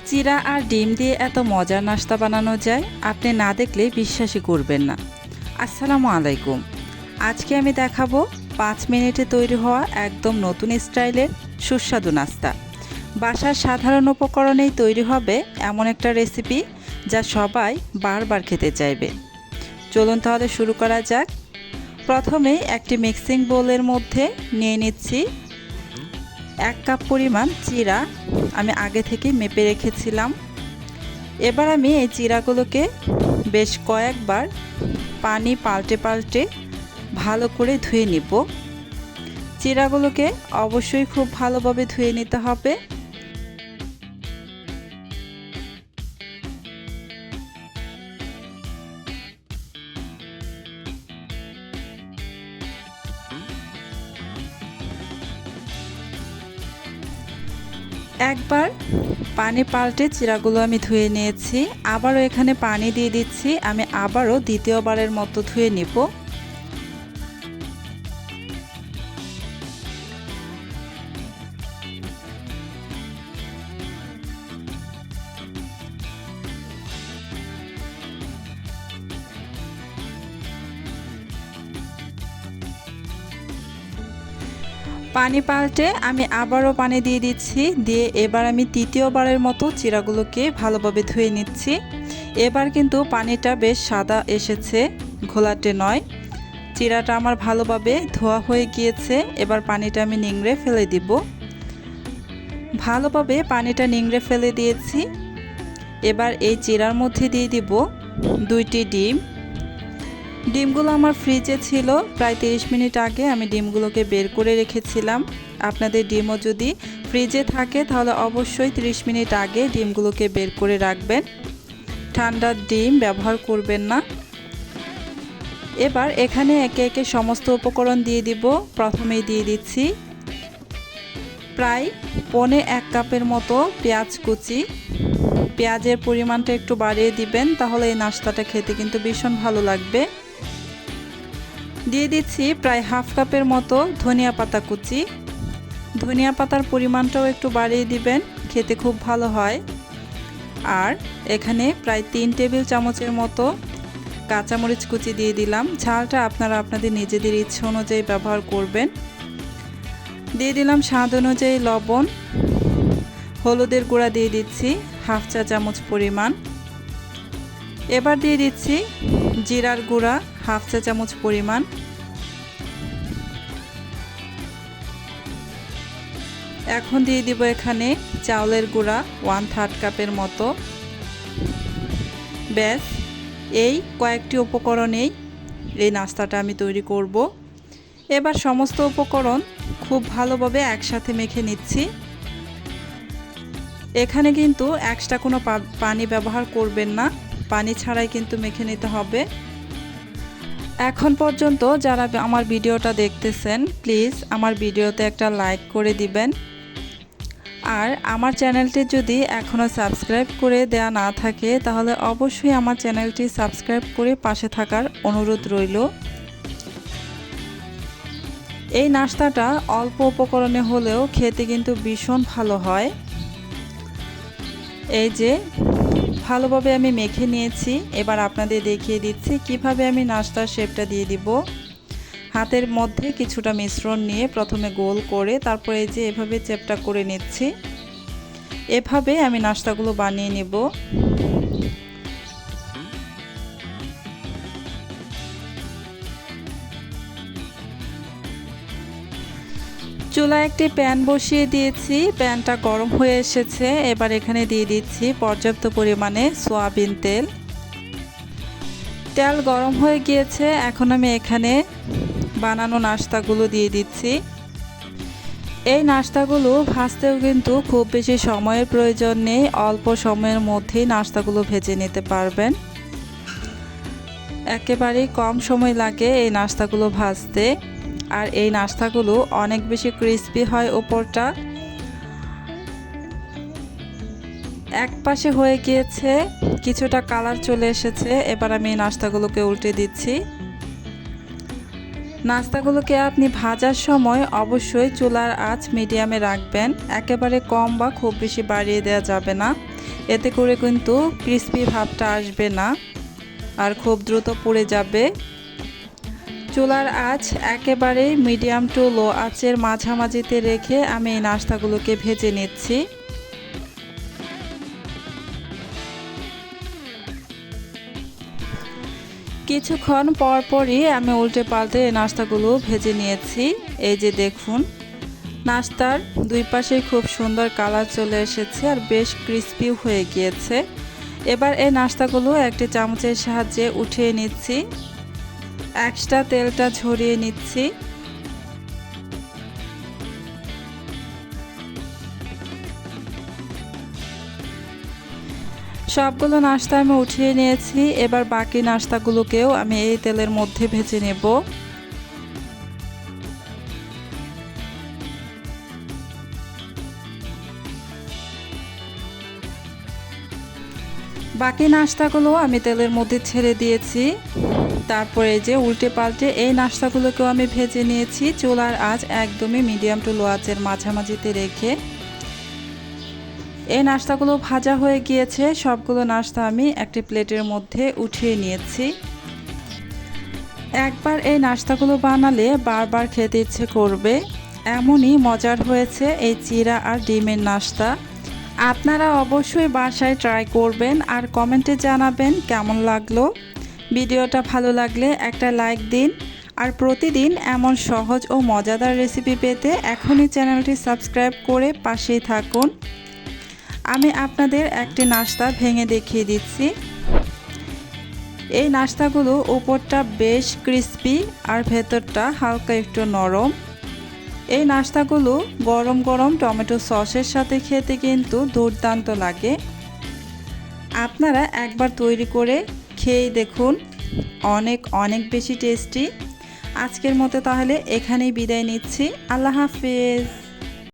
চিরা আর ডিম দিয়ে এত মজার নাস্তা বানানো যায়, আপনি না দেখলে বিশ্বাসই করবেন না। আসসালামু আলাইকুম। আজকে আমি দেখাবো 5 মিনিটে তৈরি হওয়া একদম নতুন স্টাইলের সুস্বাদু নাস্তা। বাসার সাধারণ উপকরণেই তৈরি হবে এমন একটা রেসিপি যা সবাই বারবার খেতে চাইবে। চলুন তাহলে শুরু করা যাক। প্রথমেই একটি মিক্সিং বোলের মধ্যে নিয়ে নিচ্ছি 1 কাপ পরিমাণ চিরা। আমি আগে থেকে মেপে রেখেছিলাম। এবার আমি এই চিরাগুলোকে বেশ কয়েকবার পানি পাল্টে ভালো করে ধুয়ে নিব। চিরাগুলোকে অবশ্যই খুব ভালোভাবে ধুয়ে নিতে হবে। একবার পানি পাল্টে চিরাগুলো আমি ধুয়ে নিয়েছি। আবারও এখানে পানি দিয়ে দিচ্ছি। আমি আবারও দ্বিতীয়বারের মতো ধুয়ে নিব। পানি পাল্টে আমি আবারও পানি দিয়ে দিচ্ছি। দিয়ে এবার আমি তৃতীয়বারের মতো চিরাগুলোকে ভালোভাবে ধুয়ে নিচ্ছি। এবার কিন্তু পানিটা বেশ সাদা এসেছে, ঘোলাটে নয়। চিরাটা আমার ভালোভাবে ধোয়া হয়ে গিয়েছে। এবার পানিটা আমি নিংড়ে ফেলে দিব। ভালোভাবে পানিটা নিংড়ে ফেলে দিয়েছি। এবার এই চিরার মধ্যে দিয়ে দিব 2টি ডিম। ডিমগুলো আমার ফ্রিজে ছিল প্রায় 30 মিনিট আগে আমি ডিমগুলোকে বের করে রেখেছিলাম। আপনাদের ডিমও যদি ফ্রিজে থাকে তাহলে অবশ্যই 30 মিনিট আগে ডিমগুলোকে বের করে রাখবেন। ঠান্ডা ডিম ব্যবহার করবেন না। এবার এখানে একে একে সমস্ত উপকরণ দিয়ে দিব। প্রথমেই দিয়ে দিচ্ছি প্রায় 1.25 কাপের মতো পেঁয়াজ কুচি। পেঁয়াজের পরিমাণটা একটু বাড়িয়ে দিবেন, তাহলে এই নাস্তাটা খেতে কিন্তু ভীষণ ভালো লাগবে। দিয়ে দিচ্ছি প্রায় 1/2 কাপের মতো ধনিয়া পাতা কুচি। ধনিয়া পাতার পরিমাণটাও একটু বাড়িয়ে দিবেন, খেতে খুব ভালো হয়। আর এখানে প্রায় 3 টেবিল চামচের মতো কাঁচামরিচ কুচি দিয়ে দিলাম। ঝালটা আপনারা আপনাদের নিজেদের ইচ্ছে অনুযায়ী ব্যবহার করবেন। দিয়ে দিলাম স্বাদ অনুযায়ী লবণ। হলুদের গুঁড়া দিয়ে দিচ্ছি 1/2 চা চামচ পরিমাণ। এবার দিয়ে দিচ্ছি জিরার গুঁড়া 1/2 চা চামচ পরিমাণ। এখন দিয়ে দিব এখানে চাউলের গুঁড়া 1/3 কাপের মতো। ব্যাস, এই কয়েকটি উপকরণেই এই নাস্তাটা আমি তৈরি করব। এবার সমস্ত উপকরণ খুব ভালোভাবে একসাথে মেখে নিচ্ছি। এখানে কিন্তু এক্সট্রা কোনো পানি ব্যবহার করবেন না, পানি ছাড়াই কিন্তু মেখে নিতে হবে। এখন পর্যন্ত যারা আমার ভিডিওটা দেখতেছেন প্লিজ আমার ভিডিওতে একটা লাইক করে দিবেন। আর আমার চ্যানেলটি যদি এখনও সাবস্ক্রাইব করে দেয়া না থাকে তাহলে অবশ্যই আমার চ্যানেলটি সাবস্ক্রাইব করে পাশে থাকার অনুরোধ রইল। এই নাস্তাটা অল্প উপকরণে হলেও খেতে কিন্তু ভীষণ ভালো হয়। এই যে ভালোভাবে আমি মেখে নিয়েছি। এবার আপনাদের দেখিয়ে দিচ্ছি কিভাবে আমি নাস্তার শেপটা দিয়ে দিব। হাতের মধ্যে কিছুটা মিশ্রণ নিয়ে প্রথমে গোল করে তারপরে এই যে এভাবে চেপটা করে নিচ্ছি। এভাবে আমি নাস্তাগুলো বানিয়ে নেব। চুলায় একটি প্যান বসিয়ে দিয়েছি। প্যানটা গরম হয়ে এসেছে। এবার এখানে দিয়ে দিচ্ছি পর্যাপ্ত পরিমাণে সয়াবিন তেল। তেল গরম হয়ে গিয়েছে। এখন আমি এখানে বানানো নাস্তাগুলো দিয়ে দিচ্ছি। এই নাস্তাগুলো ভাজতেও কিন্তু খুব বেশি সময়ের প্রয়োজন নেই, অল্প সময়ের মধ্যেই নাস্তাগুলো ভেজে নিতে পারবেন। একেবারেই কম সময় লাগে এই নাস্তাগুলো ভাজতে। আর এই নাস্তাগুলো অনেক বেশি ক্রিস্পি হয় উপরটা। এক পাশে হয়ে গিয়েছে, কিছুটা কালার চলে এসেছে। এবার আমি এই নাস্তাগুলোকে উল্টে দিচ্ছি। নাস্তাগুলোকে আপনি ভাজার সময় অবশ্যই চুলার আঁচ মিডিয়ামে রাখবেন। একেবারে কম বা খুব বেশি বাড়িয়ে দেওয়া যাবে না, এতে করে কিন্তু ক্রিস্পি ভাবটা আসবে না আর খুব দ্রুত পুড়ে যাবে। চুলার আঁচ একেবারে মিডিয়াম টু লো আঁচের মাঝামাঝিতে রেখে আমি এই নাস্তাগুলোকে ভেজে নিচ্ছি। কিছুক্ষণ পরপরই আমি উল্টে পাল্টে এই নাস্তাগুলো ভেজে নিয়েছি। এই যে দেখুন, নাস্তার দুই পাশে খুব সুন্দর কালার চলে এসেছে আর বেশ ক্রিস্পি হয়ে গিয়েছে। এবার এই নাস্তাগুলো একটি চামচের সাহায্যে উঠিয়ে নিচ্ছি, এক্সট্রা তেলটা ঝরিয়ে নিচ্ছি। সবগুলো নাস্তা আমি উঠিয়ে নিয়েছি। এবার বাকি নাস্তাগুলোকেও আমি এই তেলের মধ্যে ভেজে নেব। বাকি নাস্তাগুলো আমি তেলের মধ্যে ছেড়ে দিয়েছি। তারপরে যে উল্টে পাল্টে এই নাস্তাগুলোকেও আমি ভেজে নিয়েছি। চুলার আঁচ একদমই মিডিয়াম টু লো আঁচের মাঝামাঝিতে রেখে এই নাস্তাগুলো ভাজা হয়ে গিয়েছে। সবগুলো নাস্তা আমি একটি প্লেটের মধ্যে উঠিয়ে নিয়েছি। একবার এই নাস্তাগুলো বানালে বারবার খেতে ইচ্ছে করবে, এমনই মজার হয়েছে এই চিড়া আর ডিমের নাস্তা। আপনারা অবশ্যই বাসায় ট্রাই করবেন আর কমেন্টে জানাবেন কেমন লাগলো। ভিডিওটা ভালো লাগলে একটা লাইক দিন আর প্রতিদিন এমন সহজ ও মজাদার রেসিপি পেতে এখনই চ্যানেলটি সাবস্ক্রাইব করে পাশেই থাকুন। আমি আপনাদের একটি নাস্তা ভেঙে দেখিয়ে দিচ্ছি। এই নাস্তাগুলো উপরটা বেশ ক্রিস্পি আর ভেতরটা হালকা একটু নরম। এই নাস্তাগুলো গরম গরম টমেটো সসের সাথে খেতে কিন্তু দুর্দান্ত লাগে। আপনারা একবার তৈরি করে খেয়ে দেখুন, অনেক অনেক বেশি টেস্টি। আজকের মতো তাহলে এখানেই বিদায় নিচ্ছি। আল্লাহ হাফেজ।